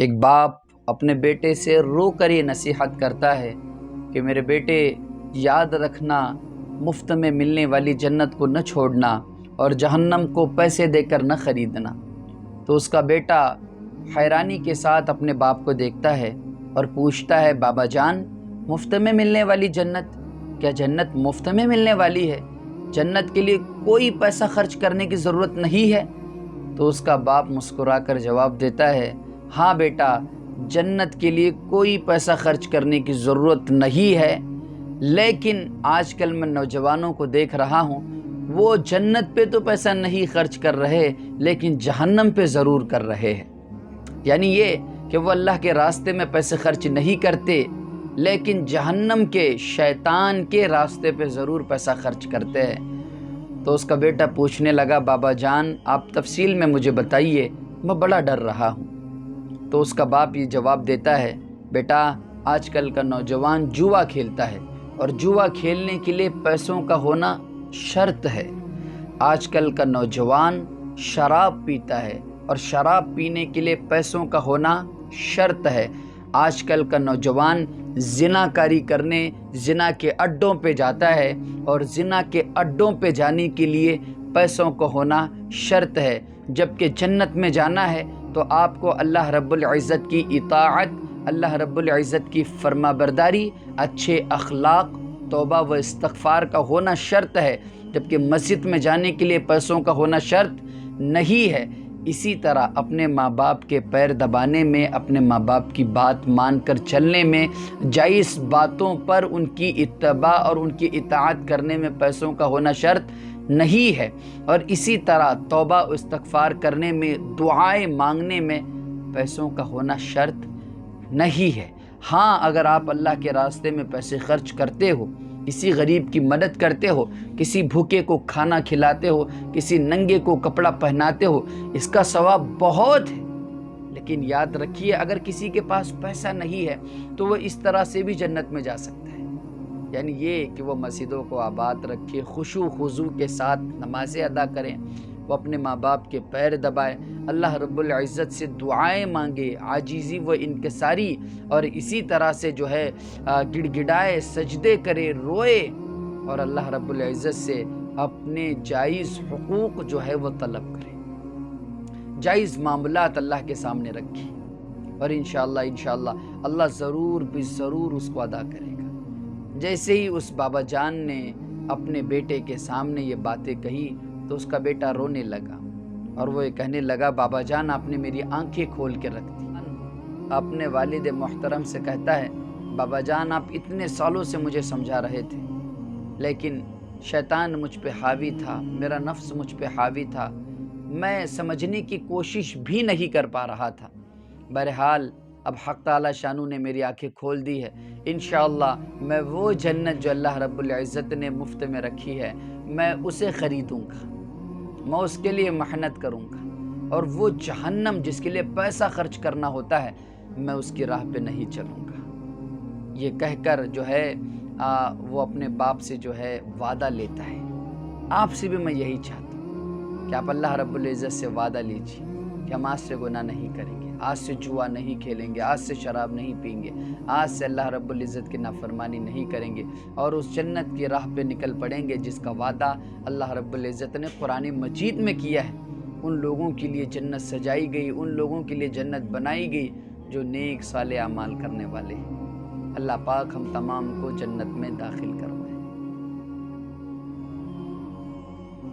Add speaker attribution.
Speaker 1: ایک باپ اپنے بیٹے سے رو کر یہ نصیحت کرتا ہے کہ میرے بیٹے یاد رکھنا، مفت میں ملنے والی جنت کو نہ چھوڑنا اور جہنم کو پیسے دے کر نہ خریدنا۔ تو اس کا بیٹا حیرانی کے ساتھ اپنے باپ کو دیکھتا ہے اور پوچھتا ہے، بابا جان، مفت میں ملنے والی جنت، کیا جنت مفت میں ملنے والی ہے؟ جنت کے لیے کوئی پیسہ خرچ کرنے کی ضرورت نہیں ہے؟ تو اس کا باپ مسکرا کر جواب دیتا ہے، ہاں بیٹا، جنت کے لیے کوئی پیسہ خرچ کرنے کی ضرورت نہیں ہے، لیکن آج کل میں نوجوانوں کو دیکھ رہا ہوں، وہ جنت پہ تو پیسہ نہیں خرچ کر رہے لیکن جہنم پہ ضرور کر رہے ہیں۔ یعنی یہ کہ وہ اللہ کے راستے میں پیسے خرچ نہیں کرتے لیکن جہنم کے شیطان کے راستے پہ ضرور پیسہ خرچ کرتے ہیں۔ تو اس کا بیٹا پوچھنے لگا، بابا جان آپ تفصیل میں مجھے بتائیے، میں بڑا ڈر رہا ہوں۔ تو اس کا باپ یہ جواب دیتا ہے، بیٹا آج کل کا نوجوان جوا کھیلتا ہے اور جوا کھیلنے کے لیے پیسوں کا ہونا شرط ہے۔ آج کل کا نوجوان شراب پیتا ہے اور شراب پینے کے لیے پیسوں کا ہونا شرط ہے۔ آج کل کا نوجوان زنا کاری کرنے زنا کے اڈوں پہ جاتا ہے اور زنا کے اڈوں پہ جانے کے لیے پیسوں کا ہونا شرط ہے، جبکہ جنت میں جانا ہے تو آپ کو اللہ رب العزت کی اطاعت، اللہ رب العزت کی فرما برداری، اچھے اخلاق، توبہ و استغفار کا ہونا شرط ہے، جبکہ مسجد میں جانے کے لیے پیسوں کا ہونا شرط نہیں ہے۔ اسی طرح اپنے ماں باپ کے پیر دبانے میں، اپنے ماں باپ کی بات مان کر چلنے میں، جائز باتوں پر ان کی اتباع اور ان کی اطاعت کرنے میں پیسوں کا ہونا شرط نہیں ہے، اور اسی طرح توبہ و استغفار کرنے میں، دعائیں مانگنے میں پیسوں کا ہونا شرط نہیں ہے۔ ہاں، اگر آپ اللہ کے راستے میں پیسے خرچ کرتے ہو، کسی غریب کی مدد کرتے ہو، کسی بھوکے کو کھانا کھلاتے ہو، کسی ننگے کو کپڑا پہناتے ہو، اس کا ثواب بہت ہے، لیکن یاد رکھیے اگر کسی کے پاس پیسہ نہیں ہے تو وہ اس طرح سے بھی جنت میں جا سکتا ہے۔ یعنی یہ کہ وہ مسجدوں کو آباد رکھے، خشوع و خضوع کے ساتھ نمازیں ادا کریں، وہ اپنے ماں باپ کے پیر دبائے، اللہ رب العزت سے دعائیں مانگے، عاجزی و انکساری، اور اسی طرح سے جو ہے گڑ گڑائے، سجدے کرے، روئے، اور اللہ رب العزت سے اپنے جائز حقوق جو ہے وہ طلب کرے، جائز معاملات اللہ کے سامنے رکھے، اور انشاءاللہ اللہ ضرور ضرور اس کو ادا کرے گا۔ جیسے ہی اس بابا جان نے اپنے بیٹے کے سامنے یہ باتیں کہی تو اس کا بیٹا رونے لگا اور وہ یہ کہنے لگا، بابا جان آپ نے میری آنکھیں کھول کے رکھ دی۔ اپنے والد محترم سے کہتا ہے، بابا جان آپ اتنے سالوں سے مجھے سمجھا رہے تھے لیکن شیطان مجھ پہ حاوی تھا، میرا نفس مجھ پہ حاوی تھا، میں سمجھنے کی کوشش بھی نہیں کر پا رہا تھا۔ بہرحال اب حق تعالی شانو نے میری آنکھیں کھول دی ہے، انشاءاللہ میں وہ جنت جو اللہ رب العزت نے مفت میں رکھی ہے میں اسے خریدوں گا، میں اس کے لیے محنت کروں گا، اور وہ جہنم جس کے لیے پیسہ خرچ کرنا ہوتا ہے میں اس کی راہ پہ نہیں چلوں گا۔ یہ کہہ کر جو ہے وہ اپنے باپ سے جو ہے وعدہ لیتا ہے۔ آپ سے بھی میں یہی چاہتا ہوں کہ آپ اللہ رب العزت سے وعدہ لیجیے کہ ہم آج سے گناہ نہیں کریں گے، آج سے جوا نہیں کھیلیں گے، آج سے شراب نہیں پئیں گے، آج سے اللہ رب العزت کی نافرمانی نہیں کریں گے، اور اس جنت کی راہ پہ نکل پڑیں گے جس کا وعدہ اللہ رب العزت نے قرآن مجید میں کیا ہے۔ ان لوگوں کے لیے جنت سجائی گئی، ان لوگوں کے لیے جنت بنائی گئی جو نیک صالح اعمال کرنے والے ہیں۔ اللہ پاک ہم تمام کو جنت میں داخل کر